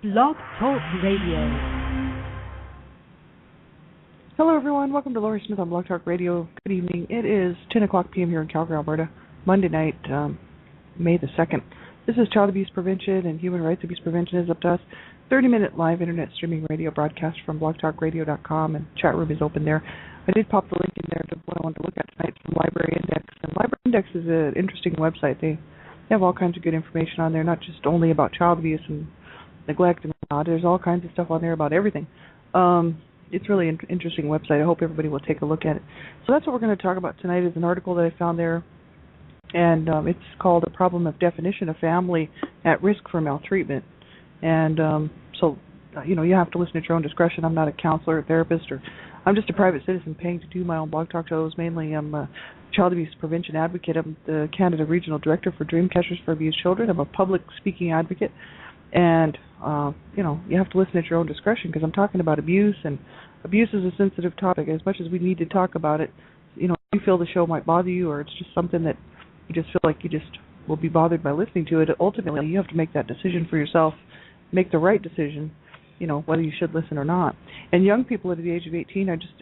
Blog Talk Radio. Hello, everyone. Welcome to Laurie Smith on Blog Talk Radio. Good evening. It is 10 o'clock p.m. here in Calgary, Alberta, Monday night, May the 2nd. This is Child Abuse Prevention and Human Rights Abuse Prevention is Up to Us. 30-minute live internet streaming radio broadcast from blogtalkradio.com, and chat room is open there. I did pop the link in there to what I wanted to look at tonight from Library Index. And Library Index is an interesting website. They have all kinds of good information on there, not just only about child abuse and neglect and whatnot. There's all kinds of stuff on there about everything. It's really an interesting website. I hope everybody will take a look at it. So that's what we're going to talk about tonight, is an article that I found there, and it's called A Problem of Definition of Family at Risk for Maltreatment. And so, you have to listen at your own discretion. I'm not a counselor or therapist, or I'm just a private citizen paying to do my own blog talk shows. Mainly, I'm a child abuse prevention advocate. I'm the Canada Regional Director for Dreamcatchers for Abused Children. I'm a public speaking advocate. And, you have to listen at your own discretion, because I'm talking about abuse, and abuse is a sensitive topic. As much as we need to talk about it, if you feel the show might bother you, or it's just something that you just feel like you just will be bothered by listening to it, ultimately you have to make that decision for yourself, make the right decision, whether you should listen or not. And young people at the age of 18, I just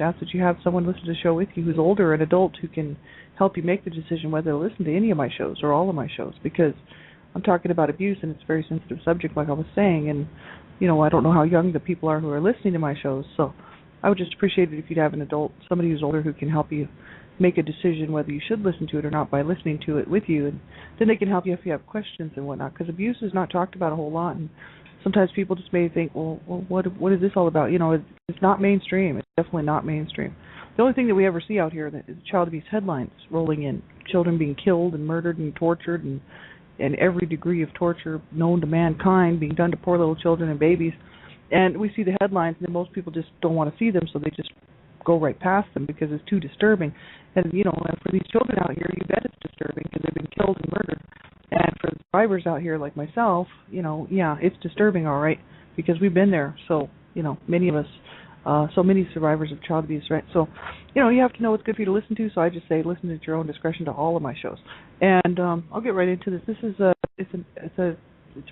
ask that you have someone listen to the show with you who's older, an adult, who can help you make the decision whether to listen to any of my shows or all of my shows, because I'm talking about abuse, and it's a very sensitive subject, like I was saying, and, I don't know how young the people are who are listening to my shows, so I would just appreciate it if you'd have an adult, somebody who's older, who can help you make a decision whether you should listen to it or not by listening to it with you, and then they can help you if you have questions and whatnot, because abuse is not talked about a whole lot, and sometimes people just may think, well, what is this all about? It's not mainstream. It's definitely not mainstream. The only thing that we ever see out here is child abuse headlines rolling in, children being killed and murdered and tortured, and every degree of torture known to mankind being done to poor little children and babies. And we see the headlines, and then most people just don't want to see them, so they just go right past them because it's too disturbing. And, for these children out here, you bet it's disturbing because they've been killed and murdered. And for the survivors out here like myself, it's disturbing, all right, because we've been there. So, many of us, so many survivors of child abuse, right? So, you have to know what's good for you to listen to. So I just say listen at your own discretion to all of my shows. And I'll get right into this. This is it's a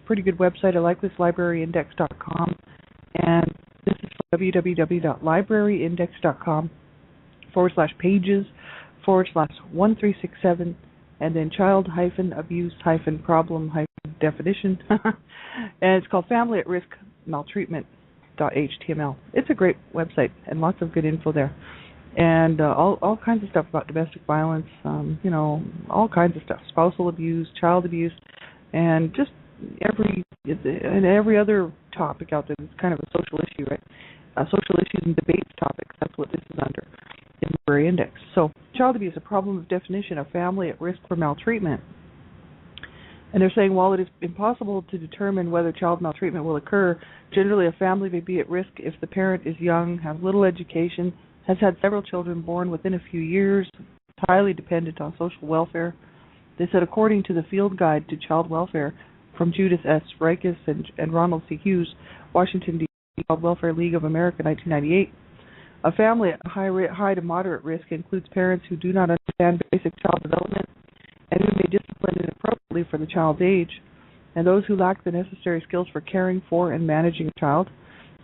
pretty good website. I like this, libraryindex.com, and this is www.libraryindex.com/pages/1367, and then child-abuse-problem-definition, and it's called Family at Risk Maltreatment.html. It's a great website and lots of good info there, and all kinds of stuff about domestic violence, all kinds of stuff, spousal abuse, child abuse, and just every other topic out there. It's kind of a social issue, right? Social issues and debates topics. That's what this is under in the Library Index. So, child abuse, a problem of definition of family at risk for maltreatment. And they're saying, while it is impossible to determine whether child maltreatment will occur, generally a family may be at risk if the parent is young, has little education, has had several children born within a few years, is highly dependent on social welfare. They said, according to the Field Guide to Child Welfare from Judith S. Reiches and Ronald C. Hughes, Washington, D.C. Child Welfare League of America, 1998, a family at high to moderate risk includes parents who do not understand basic child development and who may discipline inappropriately for the child's age, and those who lack the necessary skills for caring for and managing a child,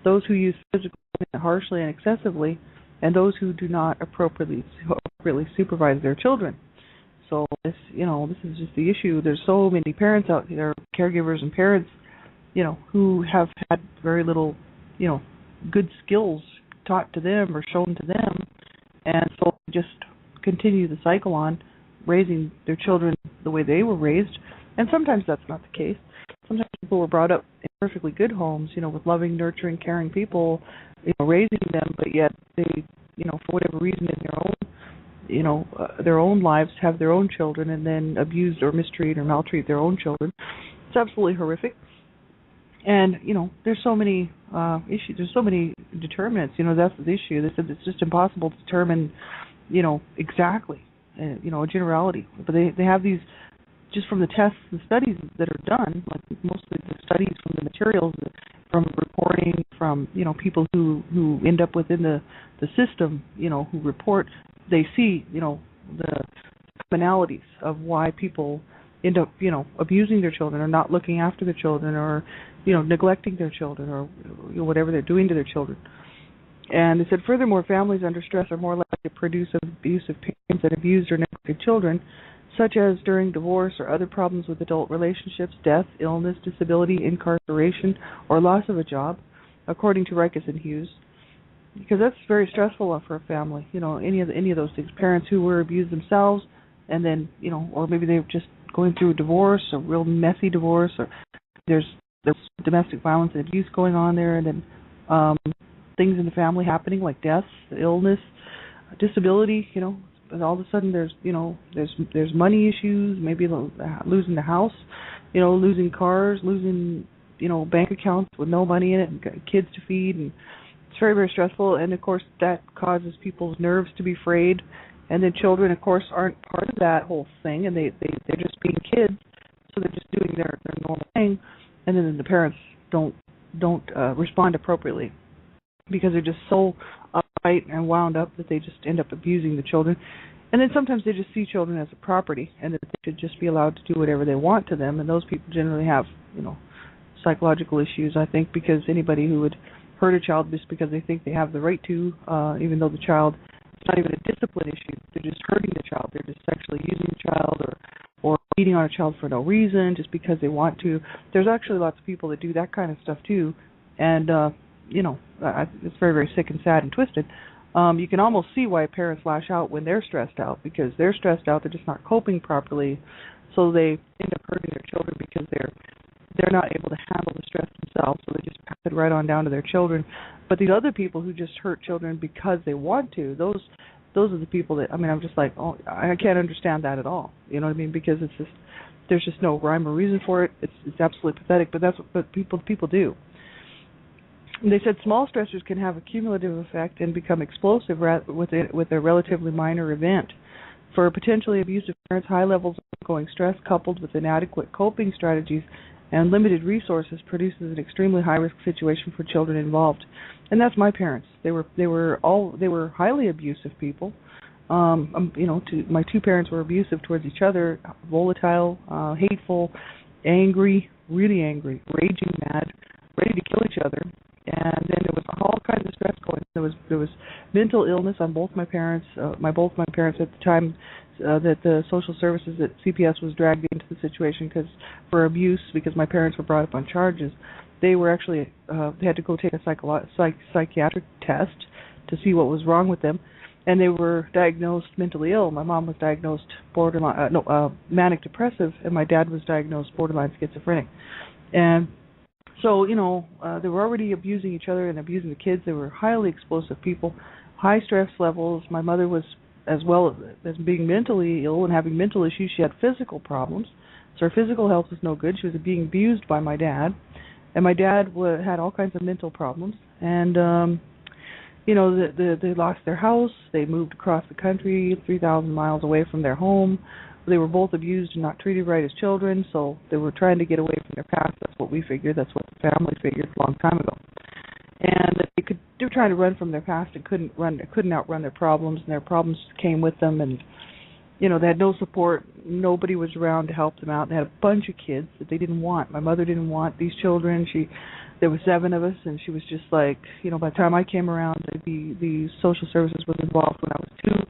those who use physical punishment harshly and excessively, and those who do not appropriately supervise their children. So this is just the issue. There's so many parents out there, caregivers and parents, who have had very little, good skills taught to them or shown to them, and so just continue the cycle on raising their children the way they were raised. And sometimes that's not the case. Sometimes people were brought up in perfectly good homes, with loving, nurturing, caring people, raising them, but yet they, for whatever reason in their own lives have their own children and then abuse or mistreat or maltreat their own children. It's absolutely horrific. And, there's so many issues, there's so many determinants, that's the issue. They said it's just impossible to determine, exactly, a generality. But they have these, just from the tests and studies that are done, like mostly the studies from the materials, from reporting, from, people who end up within the system, who report, they see, the commonalities of why people end up, abusing their children or not looking after their children or, neglecting their children or whatever they're doing to their children. And they said, furthermore, families under stress are more likely to produce abusive parents that abused or neglected children, such as during divorce or other problems with adult relationships, death, illness, disability, incarceration, or loss of a job, according to Rikus and Hughes. Because that's very stressful for a family, any of those things. Parents who were abused themselves, and then, or maybe they were just going through a divorce, a real messy divorce, or there's domestic violence and abuse going on there, and then things in the family happening like death, illness, disability, and all of a sudden there's money issues, maybe losing the house, losing cars, losing, bank accounts with no money in it, and kids to feed, and it's very, very stressful. And of course that causes people's nerves to be frayed, and then children, of course, aren't part of that whole thing, and they're just being kids, so they're just doing their normal thing, and then the parents don't respond appropriately, because they're just so uptight and wound up that they just end up abusing the children. And then sometimes they just see children as a property, and that they should just be allowed to do whatever they want to them. And those people generally have, psychological issues, I think, because anybody who would hurt a child just because they think they have the right to, even though the child, it's not even a discipline issue, they're just hurting the child. They're just sexually using the child or beating on a child for no reason, just because they want to. There's actually lots of people that do that kind of stuff too, and it's very, very sick and sad and twisted. You can almost see why parents lash out when they're stressed out, because they're stressed out, they're just not coping properly, so they end up hurting their children because they're not able to handle the stress themselves, so they just pass it right on down to their children. But these other people who just hurt children because they want to, those are the people that, I'm just like, oh, I can't understand that at all. You know what I mean? Because it's just, there's just no rhyme or reason for it. It's absolutely pathetic, but that's what people do. They said small stressors can have a cumulative effect and become explosive with a relatively minor event. For potentially abusive parents, high levels of ongoing stress coupled with inadequate coping strategies and limited resources produces an extremely high-risk situation for children involved. And that's my parents. They were highly abusive people. My two parents were abusive towards each other, volatile, hateful, angry, really angry, raging mad, ready to kill each other. And then there was all kinds of stress going on. There was mental illness on both my parents. Both my parents at the time that the social services at CPS was dragged into the situation for abuse, because my parents were brought up on charges. They were actually they had to go take a psychiatric test to see what was wrong with them, and they were diagnosed mentally ill. My mom was diagnosed manic depressive, and my dad was diagnosed borderline schizophrenic. And so, they were already abusing each other and abusing the kids. They were highly explosive people, high stress levels. My mother was, as well as being mentally ill and having mental issues, she had physical problems. So her physical health was no good. She was being abused by my dad. And my dad had all kinds of mental problems. And, they lost their house. They moved across the country, 3,000 miles away from their home. They were both abused and not treated right as children, so they were trying to get away from their past. That's what we figured. That's what the family figured a long time ago. And they were trying to run from their past and couldn't outrun their problems, and their problems came with them. And they had no support. Nobody was around to help them out. They had a bunch of kids that they didn't want. My mother didn't want these children. There were 7 of us, and she was just like, by the time I came around, the social services was involved when I was 2.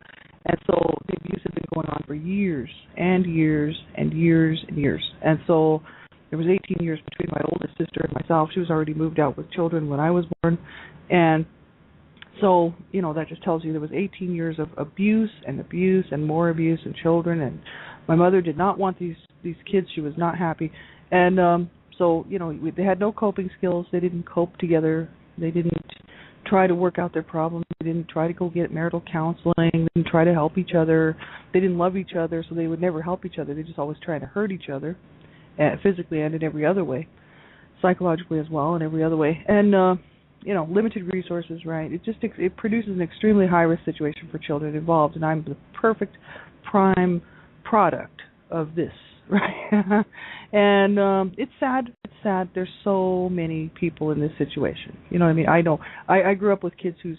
And so the abuse had been going on for years and years and years and years. And so there was 18 years between my oldest sister and myself. She was already moved out with children when I was born. And so, that just tells you there was 18 years of abuse and more abuse and children. And my mother did not want these kids. She was not happy. And so, they had no coping skills. They didn't cope together. They didn't try to work out their problems. They didn't try to go get marital counseling. They didn't try to help each other. They didn't love each other, so they would never help each other. They just always trying to hurt each other, physically and in every other way, psychologically as well, in every other way. And limited resources, right? It produces an extremely high risk situation for children involved. And I'm the perfect prime product of this. Right. And it's sad. It's sad. There's so many people in this situation. You know what I mean? I know. I grew up with kids whose,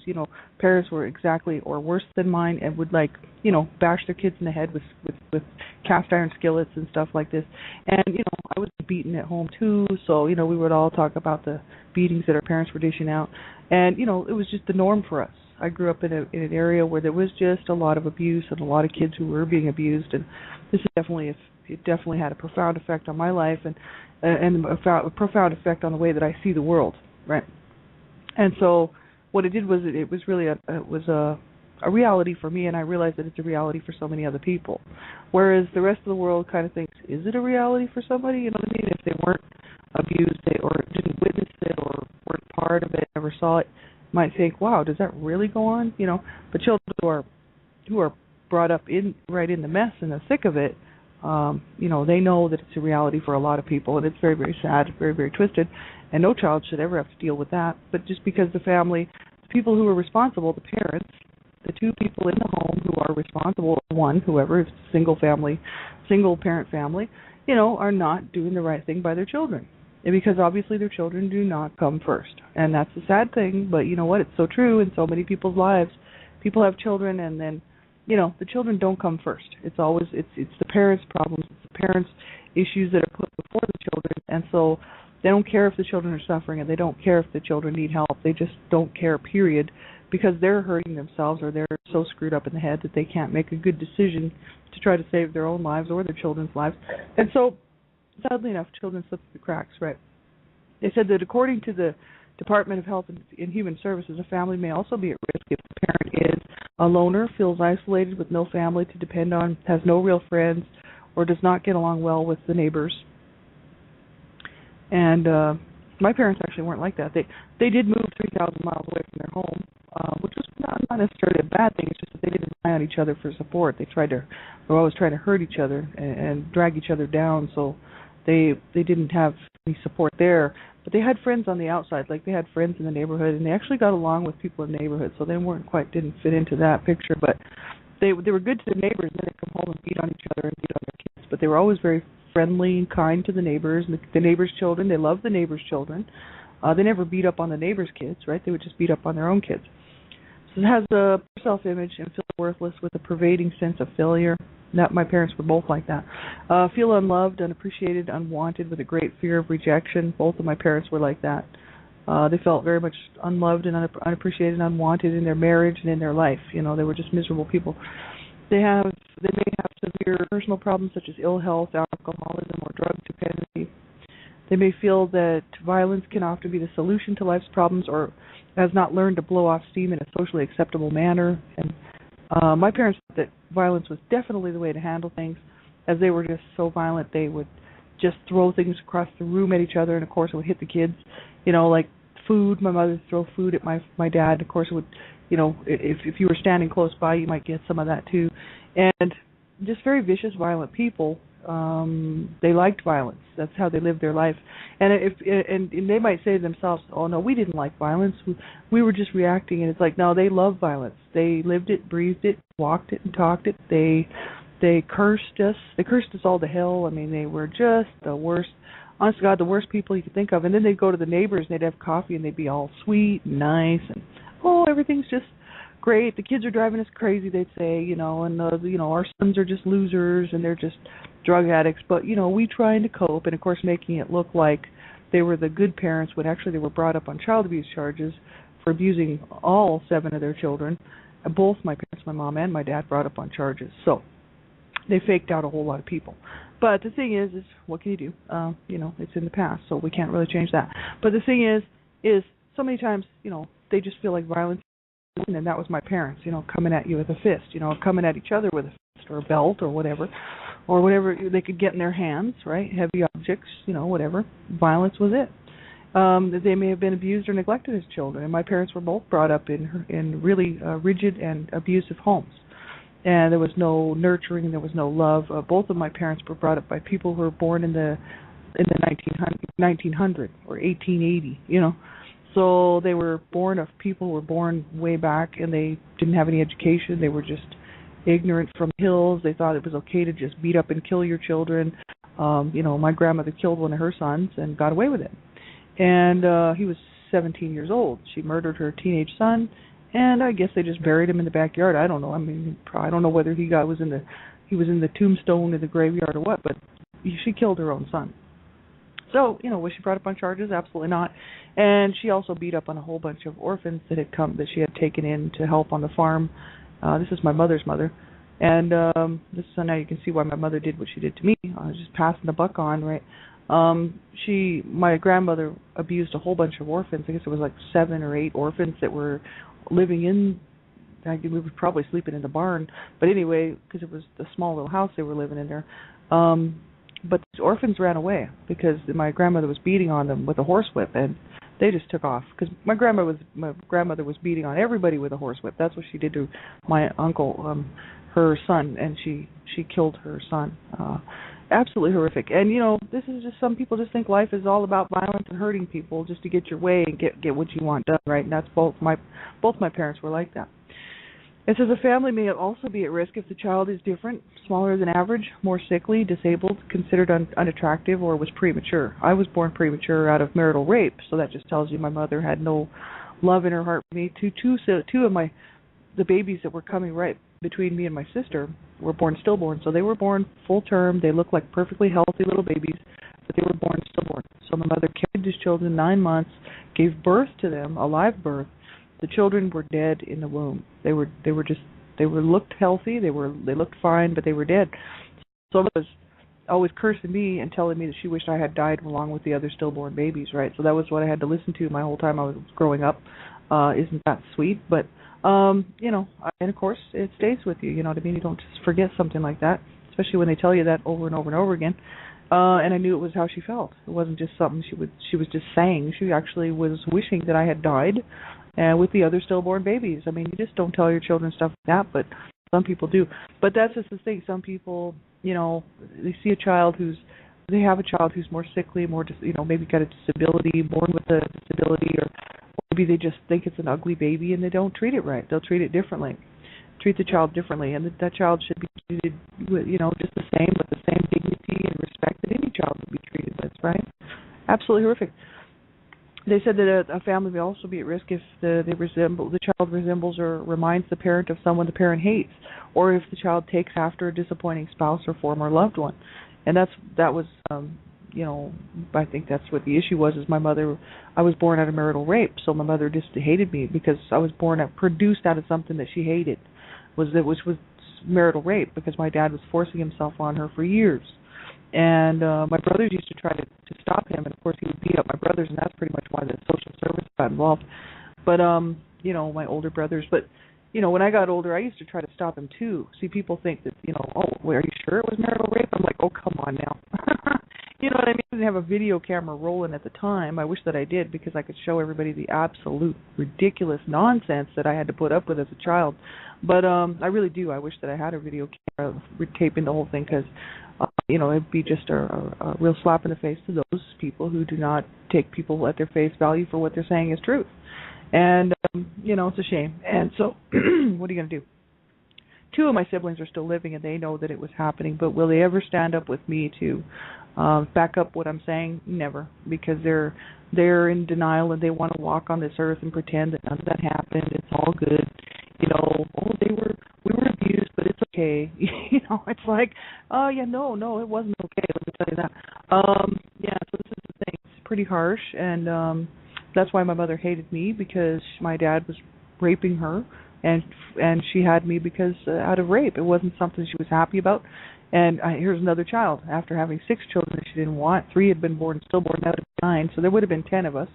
parents were exactly or worse than mine and would bash their kids in the head with cast iron skillets and stuff like this. And, I was beaten at home too, so, we would all talk about the beatings that our parents were dishing out. And, it was just the norm for us. I grew up in an area where there was just a lot of abuse and a lot of kids who were being abused, and this is it definitely had a profound effect on my life and a profound effect on the way that I see the world, right? And so what it did was it was really a reality for me, and I realized that it's a reality for so many other people. Whereas the rest of the world kind of thinks, is it a reality for somebody? You know what I mean? If they weren't abused or didn't witness it or weren't part of it, never saw it, might think, wow, does that really go on? But children who are brought up right in the mess and the thick of it, they know that it's a reality for a lot of people, and it's very, very sad, very, very twisted, and no child should ever have to deal with that. But just because the people who are responsible, the parents, the two people in the home who are responsible, whoever, if it's a single parent family, are not doing the right thing by their children. And because obviously their children do not come first. And that's a sad thing, but you know what? It's so true in so many people's lives. People have children and then, the children don't come first. It's the parents' problems, it's the parents' issues that are put before the children. And so they don't care if the children are suffering and they don't care if the children need help. They just don't care, period, because they're hurting themselves or they're so screwed up in the head that they can't make a good decision to try to save their own lives or their children's lives. And so, sadly enough, children slip through the cracks, right? They said that according to the Department of Health and Human Services, a family may also be at risk if the parent is a loner, feels isolated with no family to depend on, has no real friends, or does not get along well with the neighbors. And my parents actually weren't like that. They did move 3,000 miles away from their home, which was not necessarily a bad thing. It's just that they didn't rely on each other for support. They were always trying to hurt each other and drag each other down. So they didn't have any support there. But they had friends on the outside. Like they had friends in the neighborhood, and they actually got along with people in the neighborhood. So they didn't fit into that picture. But they were good to their neighbors, and then they'd come home and beat on each other and beat on their kids. But they were always very friendly and kind to the neighbors, and the neighbors' children. They loved the neighbors' children. They never beat up on the neighbors' kids, right? They would just beat up on their own kids. So it has a self-image and feels worthless with a pervading sense of failure. My parents were both like that. Feel unloved, unappreciated, unwanted, with a great fear of rejection. Both of my parents were like that. They felt very much unloved and unappreciated and unwanted in their marriage and in their life. They were just miserable people. They may have severe personal problems such as ill health, alcoholism, or drug dependency. They may feel that violence can often be the solution to life's problems, or has not learned to blow off steam in a socially acceptable manner. And my parents thought that violence was definitely the way to handle things, as they were just so violent. They would just throw things across the room at each other, and of course it would hit the kids. Like food. My mother would throw food at my dad. Of course it would, if you were standing close by, you might get some of that too. And just very vicious, violent people. They liked violence. That's how they lived their life. And and they might say to themselves, "Oh no, we didn't like violence. We were just reacting." And it's like, no, they loved violence. They lived it, breathed it, walked it, and talked it. They cursed us. They cursed us all to hell. I mean, they were just the worst. Honest to God, the worst people you could think of. And then they'd go to the neighbors and they'd have coffee and they'd be all sweet and nice and everything's just great. The kids are driving us crazy, they'd say, and our sons are just losers and they're just drug addicts. But we trying to cope, and of course making it look like they were the good parents when actually they were brought up on child abuse charges for abusing all 7 of their children. Both my parents, my mom and my dad, brought up on charges. So they faked out a whole lot of people. But the thing is what can you do? It's in the past, so we can't really change that. But the thing is so many times, they just feel like violence, and that was my parents, coming at you with a fist, coming at each other with a fist or a belt or whatever they could get in their hands, right? Heavy objects, whatever. Violence was it. They may have been abused or neglected as children, and my parents were both brought up in really rigid and abusive homes. And there was no nurturing, there was no love. Both of my parents were brought up by people who were born in the 1900 or 1880, So they were born of people who were born way back, and they didn't have any education. They were just ignorant from hills. They thought it was okay to just beat up and kill your children. My grandmother killed one of her sons and got away with it. And he was 17 years old. She murdered her teenage son, and I guess they just buried him in the backyard. I don't know. I mean, I don't know whether he was in the tombstone in the graveyard or what, but she killed her own son. So, was she brought up on charges? Absolutely not. And she also beat up on a whole bunch of orphans that she had taken in to help on the farm. This is my mother's mother. And so now you can see why my mother did what she did to me. I was just passing the buck on, right? My grandmother abused a whole bunch of orphans. I guess it was like 7 or 8 orphans that were living in, we were probably sleeping in the barn. But anyway, because it was a small little house they were living in there. But the orphans ran away because my grandmother was beating on them with a horsewhip, and they just took off. Because my grandmother was beating on everybody with a horsewhip. That's what she did to my uncle, her son, and she killed her son. Absolutely horrific. And this is just, some people just think life is all about violence and hurting people just to get your way and get what you want done, right? And that's both my parents were like that. It says a family may also be at risk if the child is different, smaller than average, more sickly, disabled, considered unattractive, or was premature. I was born premature out of marital rape, so that just tells you my mother had no love in her heart for me. Two of the babies that were coming right between me and my sister were born stillborn, so they were born full term. They looked like perfectly healthy little babies, but they were born stillborn. So my mother carried these children 9 months, gave birth to them, a live birth. The children were dead in the womb. They looked healthy. They looked fine, but they were dead. So it was always cursing me and telling me that she wished I had died along with the other stillborn babies, right? So that was what I had to listen to my whole time I was growing up. Isn't that sweet? But and of course it stays with you. You know what I mean? You don't just forget something like that, especially when they tell you that over and over and over again. And I knew it was how she felt. It wasn't just something she was just saying. She actually was wishing that I had died. With the other stillborn babies. I mean, you just don't tell your children stuff like that, but some people do. But that's just the thing. Some people, they see they have a child who's more sickly, more, maybe got a disability, born with a disability, or maybe they just think it's an ugly baby and they don't treat it right. They'll treat it differently, treat the child differently, and that child should be treated, just the same, with the same dignity and respect that any child would be treated with, right? Absolutely horrific. They said that a family may also be at risk if the child resembles or reminds the parent of someone the parent hates, or if the child takes after a disappointing spouse or former loved one. And that was I think that's what the issue was. Is my mother? I was born out of marital rape, so my mother just hated me because I was produced out of something that she hated, which was marital rape, because my dad was forcing himself on her for years. And my brothers used to try to stop him, and of course he would beat up my brothers, and that's pretty much why the social service got involved. But my older brothers. But when I got older, I used to try to stop him too. See, people think that are you sure it was marital rape? I'm like, oh, come on now. You know what I mean? I didn't have a video camera rolling at the time. I wish that I did, because I could show everybody the absolute ridiculous nonsense that I had to put up with as a child. But I really do. I wish that I had a video camera taping the whole thing, because it'd be just a real slap in the face to those people who do not take people at their face value for what they're saying is truth. And, it's a shame. And so what are you going to do? 2 of my siblings are still living, and they know that it was happening, but will they ever stand up with me to back up what I'm saying? Never, because they're in denial, and they want to walk on this earth and pretend that none of that happened. It's all good. We were abused, but it's okay. It's like, oh yeah, no, it wasn't okay. Let me tell you that. So this is the thing. It's pretty harsh, and that's why my mother hated me, because my dad was raping her, and she had me because out of rape. It wasn't something she was happy about. And here's another child. After having 6 children that she didn't want, 3 had been stillborn out of 9, so there would have been 10 of us.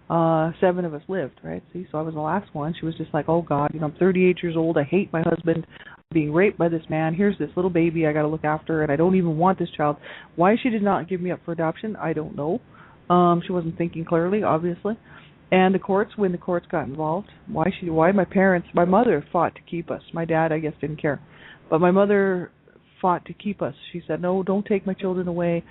7 of us lived, right? See, so I was the last one. She was just like, oh God, I'm 38 years old. I hate my husband. I'm being raped by this man. Here's this little baby I got to look after, and I don't even want this child. Why she did not give me up for adoption, I don't know. She wasn't thinking clearly, obviously. And when the courts got involved, why my mother fought to keep us. My dad, I guess, didn't care, but my mother fought to keep us. She said, no, don't take my children away.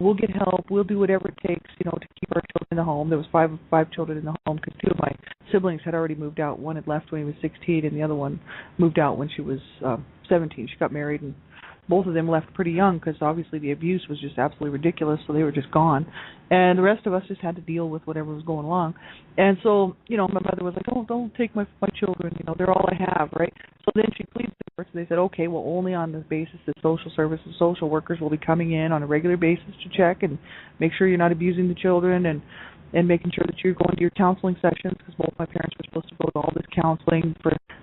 We'll get help. We'll do whatever it takes, to keep our children in the home. There was five children in the home, because 2 of my siblings had already moved out. One had left when he was 16, and the other one moved out when she was 17. She got married and both of them left pretty young because obviously the abuse was just absolutely ridiculous, so they were just gone. And the rest of us just had to deal with whatever was going along. And so, my mother was like, oh, don't take my children, they're all I have, right? So then she pleaded the courts, and they said, okay, well, only on the basis that social services, social workers will be coming in on a regular basis to check and make sure you're not abusing the children and making sure that you're going to your counseling sessions, because both my parents were supposed to go to all this counseling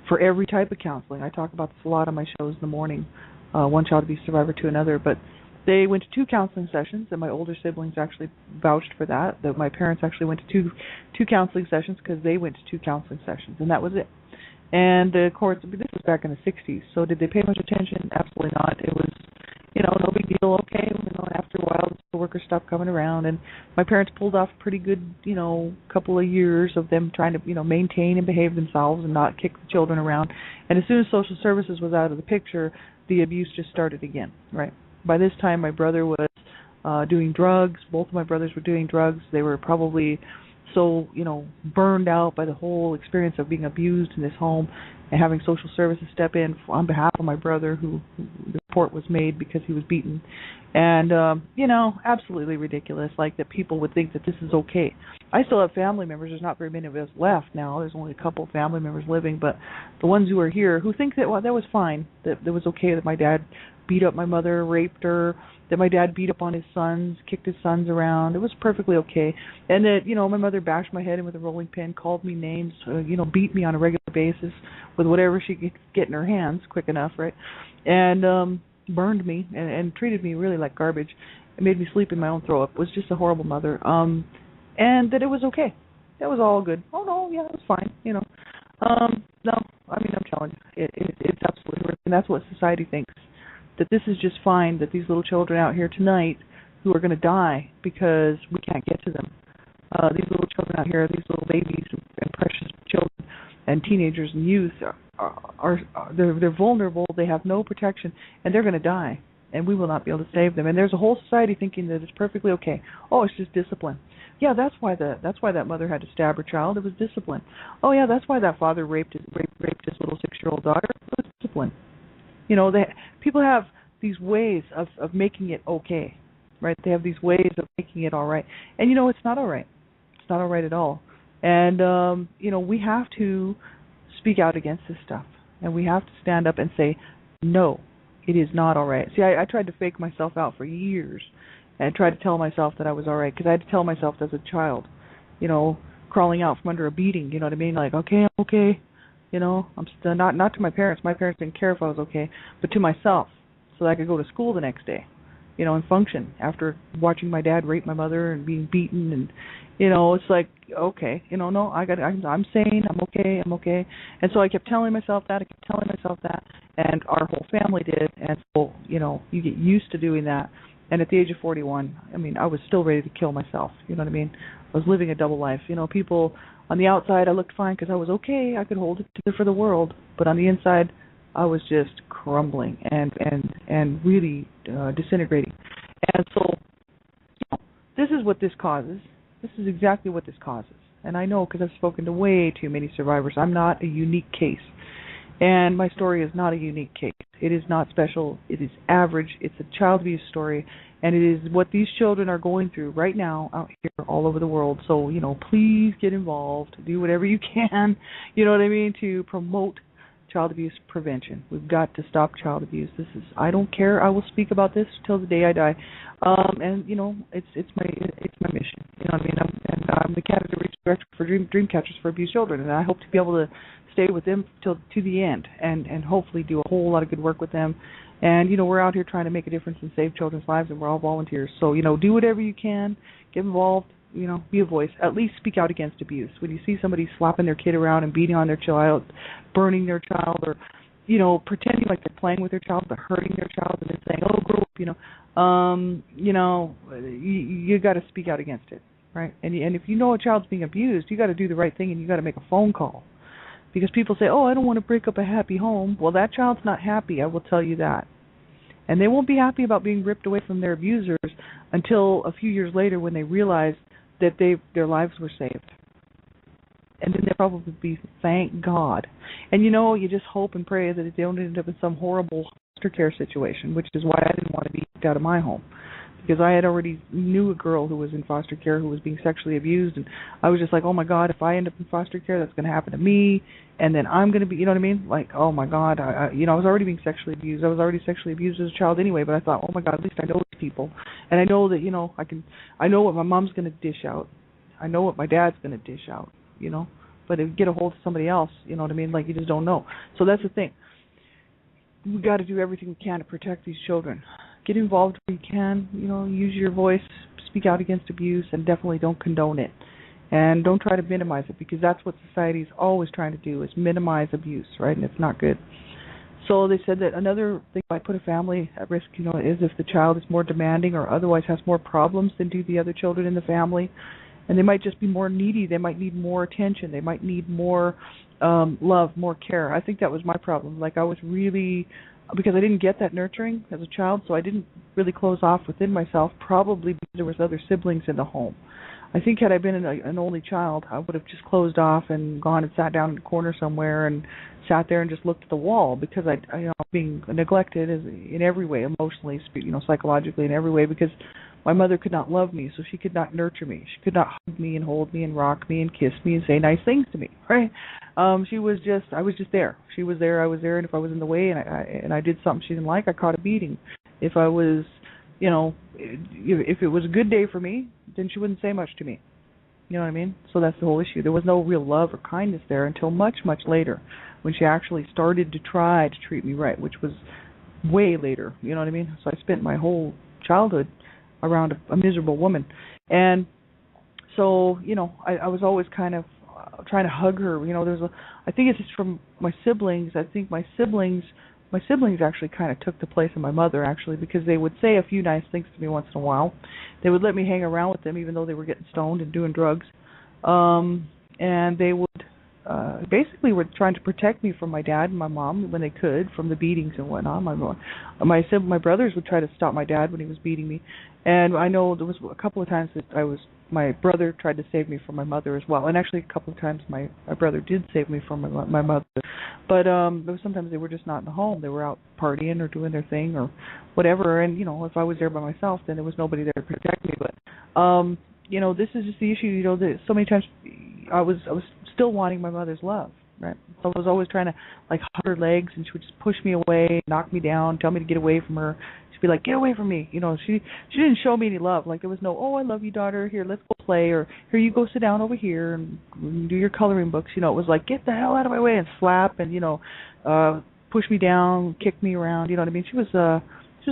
for every type of counseling. I talk about this a lot on my shows in the morning, one child abuse survivor to another, but they went to 2 counseling sessions, and my older siblings actually vouched for that my parents actually went to two counseling sessions because they went to 2 counseling sessions, and that was it. And the courts, this was back in the 60s, so did they pay much attention? Absolutely not. It was, no big deal, okay. After a while, the workers stopped coming around, and my parents pulled off a pretty good, couple of years of them trying to, maintain and behave themselves and not kick the children around. And as soon as social services was out of the picture, the abuse just started again, right? By this time, my brother was doing drugs. Both of my brothers were doing drugs. They were probably so, burned out by the whole experience of being abused in this home and having social services step in on behalf of my brother, who the report was made because he was beaten. And, absolutely ridiculous, like that people would think that this is okay. I still have family members. There's not very many of us left now. There's only a couple of family members living, but the ones who are here who think that, well, that was fine, that it was okay that my dad beat up my mother, raped her, that my dad beat up on his sons, kicked his sons around. It was perfectly okay. And that, my mother bashed my head in with a rolling pin, called me names, beat me on a regular basis with whatever she could get in her hands quick enough, right? And burned me and treated me really like garbage. It made me sleep in my own throw-up. Was just a horrible mother. And that it was okay. That was all good. Oh, no, yeah, it was fine, No, I'm telling you, it's absolutely horrific. And that's what society thinks, that this is just fine, that these little children out here tonight who are going to die because we can't get to them. These little children out here, these little babies and precious children and teenagers and youth they're vulnerable, they have no protection, and they're going to die, and we will not be able to save them. And there's a whole society thinking that it's perfectly okay. Oh, it's just discipline. Yeah, that's why that mother had to stab her child. It was discipline. Oh yeah, that's why that father raped his little 6-year-old daughter. It was discipline. People have these ways of making it okay, right? They have these ways of making it all right. And it's not all right. It's not all right at all. And we have to speak out against this stuff, and we have to stand up and say, no, it is not all right. See, I tried to fake myself out for years, and tried to tell myself that I was all right, because I had to tell myself as a child, crawling out from under a beating, you know what I mean? Like, okay, I'm okay, I'm still not to my parents. My parents didn't care if I was okay, but to myself, so that I could go to school the next day, and function after watching my dad rape my mother and being beaten. And it's like, okay, no, I'm sane, I'm okay. And so I kept telling myself that, and our whole family did. And so, you get used to doing that. And at the age of 41, I was still ready to kill myself, you know what I mean? I was living a double life. People, on the outside, I looked fine because I was okay, I could hold it together for the world. But on the inside, I was just crumbling and really disintegrating. And so, this is what this causes. This is exactly what this causes. And I know because I've spoken to way too many survivors. I'm not a unique case. And my story is not a unique case. It is not special. It is average. It's a child abuse story. And it is what these children are going through right now out here all over the world. So, please get involved. Do whatever you can, to promote child abuse prevention. We've got to stop child abuse. I don't care. I will speak about this till the day I die. And it's my mission. I'm the Canada Research Director for Dream Catchers for Abused Children, and I hope to be able to stay with them to the end, and hopefully do a whole lot of good work with them. And we're out here trying to make a difference and save children's lives, and we're all volunteers. So do whatever you can, get involved. Be a voice. At least speak out against abuse. When you see somebody slapping their kid around and beating on their child, burning their child, or pretending like they're playing with their child but hurting their child, and then saying, "Oh, grow up," you got to speak out against it, right? And if you know a child's being abused, you got to do the right thing, and you got to make a phone call, because people say, "Oh, I don't want to break up a happy home." Well, that child's not happy. I will tell you that. And they won't be happy about being ripped away from their abusers until a few years later when they realize that their lives were saved. And then they'll probably be, thank God. And you just hope and pray that they don't end up in some horrible foster care situation, which is why I didn't want to be kicked out of my home. Because I had already knew a girl who was in foster care who was being sexually abused, and I was just like, oh my God, if I end up in foster care, that's going to happen to me, and then I'm going to be, you know what I mean? Like, oh my God, I was already being sexually abused. I was already sexually abused as a child anyway, but I thought, oh my God, at least I know these people, and I know that, I know what my mom's going to dish out. I know what my dad's going to dish out, but if you get a hold of somebody else, you know what I mean? Like, you just don't know. So that's the thing. We got to do everything we can to protect these children. Get involved where you can, use your voice, speak out against abuse, and definitely don't condone it. And don't try to minimize it, because that's what society is always trying to do, is minimize abuse, right? And it's not good. So they said that another thing that might put a family at risk, is if the child is more demanding or otherwise has more problems than do the other children in the family. And they might just be more needy. They might need more attention. They might need more love, more care. I think that was my problem. Like, I was really... because I didn't get that nurturing as a child, so I didn't really close off within myself, probably because there was other siblings in the home. I think had I been an only child, I would have just closed off and gone and sat down in a corner somewhere and sat there and just looked at the wall, because I being neglected in every way, emotionally, psychologically, in every way, because my mother could not love me, so she could not nurture me. She could not hug me and hold me and rock me and kiss me and say nice things to me, right? I was just there. She was there, I was there, and if I was in the way and I did something she didn't like, I caught a beating. If I was, if it was a good day for me, then she wouldn't say much to me. You know what I mean? So that's the whole issue. There was no real love or kindness there until much, much later, when she actually started to try to treat me right, which was way later. You know what I mean? So I spent my whole childhood around a miserable woman. And so, I was always kind of trying to hug her. I think it's just from my siblings. I think my siblings actually kind of took the place of my mother, actually, because they would say a few nice things to me once in a while. They would let me hang around with them, even though they were getting stoned and doing drugs. And they would basically were trying to protect me from my dad and my mom when they could, from the beatings and whatnot. My brothers would try to stop my dad when he was beating me. And I know there was a couple of times that my brother tried to save me from my mother as well. And actually a couple of times my brother did save me from my mother. But sometimes they were just not in the home. They were out partying or doing their thing or whatever. And, if I was there by myself, then there was nobody there to protect me. But, this is just the issue, that so many times I was still wanting my mother's love, right? So I was always trying to, hug her legs, and she would just push me away, knock me down, tell me to get away from her. Be like, get away from me. She didn't show me any love. Like, there was no, oh, I love you, daughter. Here, let's go play. Or here, you go sit down over here and do your coloring books. It was like, get the hell out of my way, and slap and push me down, kick me around. You know what I mean? She was a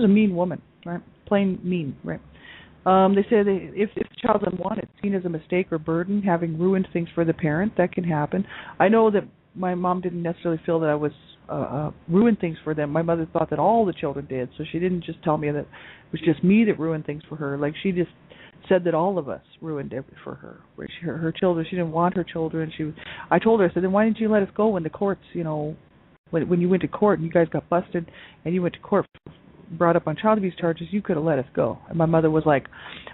mean woman, right? Plain mean, right? They said if the child's unwanted, seen as a mistake or burden, having ruined things for the parent, that can happen. I know that my mom didn't necessarily feel that I was ruined things for them. My mother thought that all the children did, so she didn't just tell me that it was just me that ruined things for her. Like, she just said that all of us ruined it for her. Her children, she didn't want her children. I told her, I said, then why didn't you let us go when the courts, when you went to court and you guys got busted and you went to court, brought up on child abuse charges, you could have let us go. And my mother was like,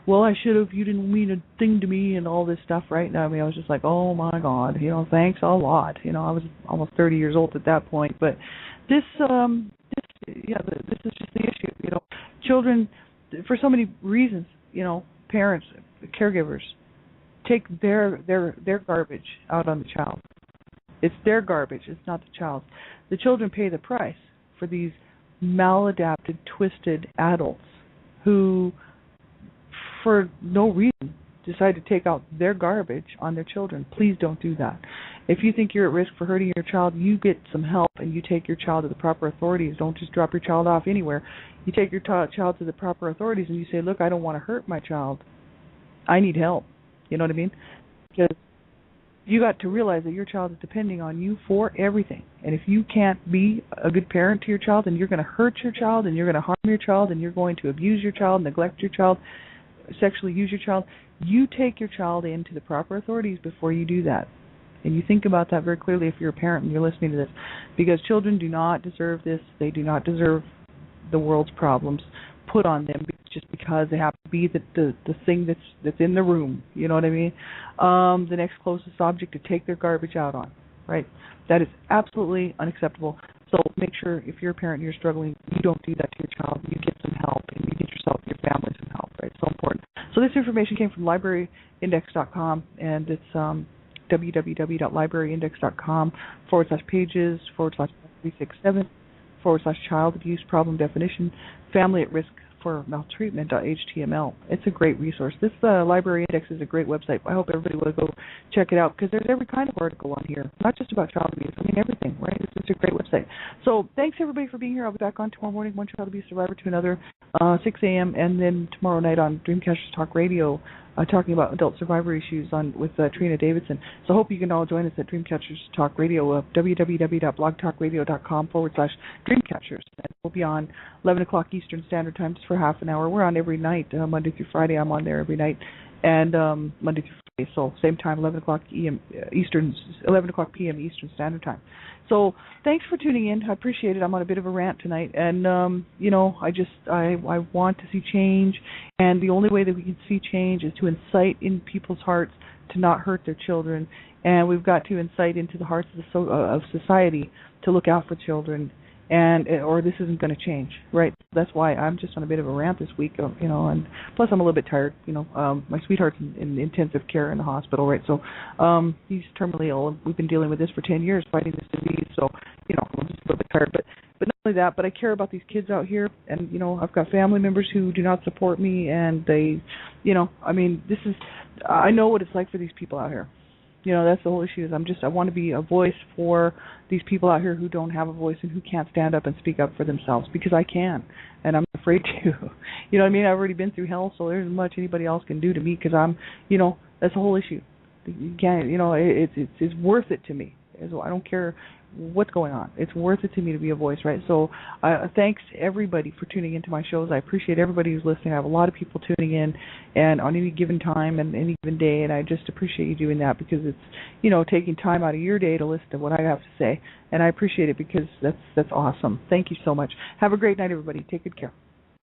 well, I should have, you didn't mean a thing to me and all this stuff, right? And I was just like, oh my God, thanks a lot. I was almost 30 years old at that point. But this is just the issue. Children, for so many reasons, parents, caregivers, take their garbage out on the child. It's their garbage, it's not the child's. The children pay the price for these maladapted, twisted adults who, for no reason, decide to take out their garbage on their children. Please don't do that. If you think you're at risk for hurting your child, you get some help and you take your child to the proper authorities. Don't just drop your child off anywhere. You take your child to the proper authorities and you say, look, I don't want to hurt my child. I need help. You know what I mean? Because you got to realize that your child is depending on you for everything. And if you can't be a good parent to your child, then you're going to hurt your child and you're going to harm your child and you're going to abuse your child, neglect your child, sexually use your child. You take your child into the proper authorities before you do that. And you think about that very clearly if you're a parent and you're listening to this. Because children do not deserve this. They do not deserve the world's problems put on them just because they happen to be the thing that's in the room. You know what I mean? The next closest object to take their garbage out on. Right? That is absolutely unacceptable. So make sure if you're a parent and you're struggling, you don't do that to your child. You get some help and you get yourself and your family some help, right? So important. So this information came from libraryindex.com, and it's www.libraryindex.com/pages/367/child abuse problem definition, family at risk for maltreatment.html. It's a great resource. This Library Index is a great website. I hope everybody will go check it out because there's every kind of article on here, not just about child abuse. I mean, everything, right? It's a great website. So thanks, everybody, for being here. I'll be back on tomorrow morning, one child abuse survivor to another, 6 a.m., and then tomorrow night on Dreamcatchers Talk Radio, talking about adult survivor issues with Trina Davidson. So I hope you can all join us at Dreamcatchers Talk Radio, www.blogtalkradio.com/Dreamcatchers. And we'll be on 11 o'clock Eastern Standard Time just for half an hour. We're on every night, Monday through Friday. I'm on there every night, and Monday through Friday. So same time, 11 o'clock p.m. Eastern Standard Time. So thanks for tuning in. I appreciate it. I'm on a bit of a rant tonight, and I want to see change, and the only way that we can see change is to incite in people's hearts to not hurt their children, and we've got to incite into the hearts of society to look out for children, or this isn't going to change, right? That's why I'm just on a bit of a rant this week, and plus I'm a little bit tired. My sweetheart's in intensive care in the hospital, right? So he's terminally ill. We've been dealing with this for 10 years, fighting this disease. So I'm just a little bit tired. But not only that, but I care about these kids out here, and I've got family members who do not support me, and they, I know what it's like for these people out here. That's the whole issue. Is I want to be a voice for these people out here who don't have a voice and who can't stand up and speak up for themselves, because I can, and I'm afraid to. I've already been through hell, so there's not much anybody else can do to me, because I'm, that's the whole issue. You can't, it's worth it to me. I don't care what's going on. It's worth it to me to be a voice, right? So thanks everybody for tuning into my shows. I appreciate everybody who's listening. I have a lot of people tuning in, and on any given time and any given day, and I just appreciate you doing that, because it's taking time out of your day to listen to what I have to say, and I appreciate it, because that's awesome. Thank you so much. Have a great night, everybody. Take good care.